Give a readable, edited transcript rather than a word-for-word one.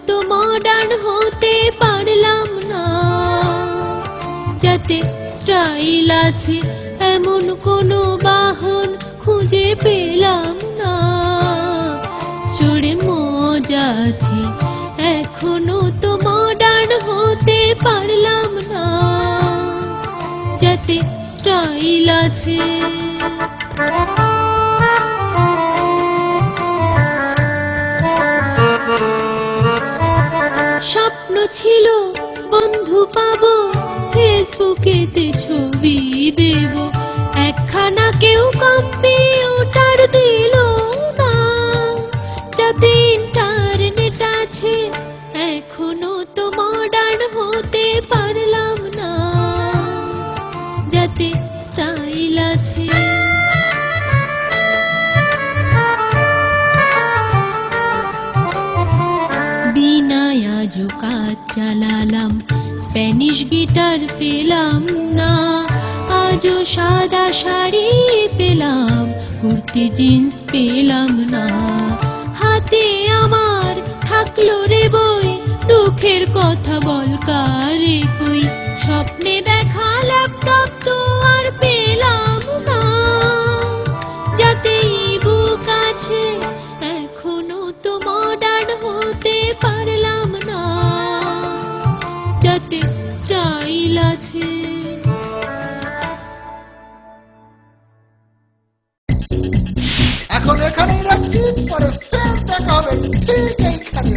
তো মডার্ন হতে পারলাম না, যাতে স্টাইল আছে এমন কোনো বাহন খুঁজে পেলাম না। চড়ে মজা আছে এখনো তো মডার্ন হতে পারলাম না, যাতে স্টাইল আছে। স্বপ্ন ছিল বন্ধু পাবো, ফেসবুকেতে ছবি দেব, একখানা কেউ কম্পিউটার দিল না, যাতে ইন্টারনেট আছে এখনো তো মডার্ন হতে পারলাম না, যাতে স্টাইল আছে। বিনায় আজও কাজ চালালাম, স্প্যানিশ গিটার পেলাম না, আজও সাদা শাড়ি পেলাম, কুর্তি জিন্স পেলাম না। হাতে আমার থাকলো রে বই, দুঃখের কথা বল কারে কই, স্বপ্নে দেখা ল্যাপটপ তো আর পেলাম না, যাতে ইবুক আছে এখনো তো মডার্ন হতে পারলাম না, যাতে স্টাইল আছে। এখন এখানেই রাখছি, পরে ফের দেখা হবে ঠিক এইখানে।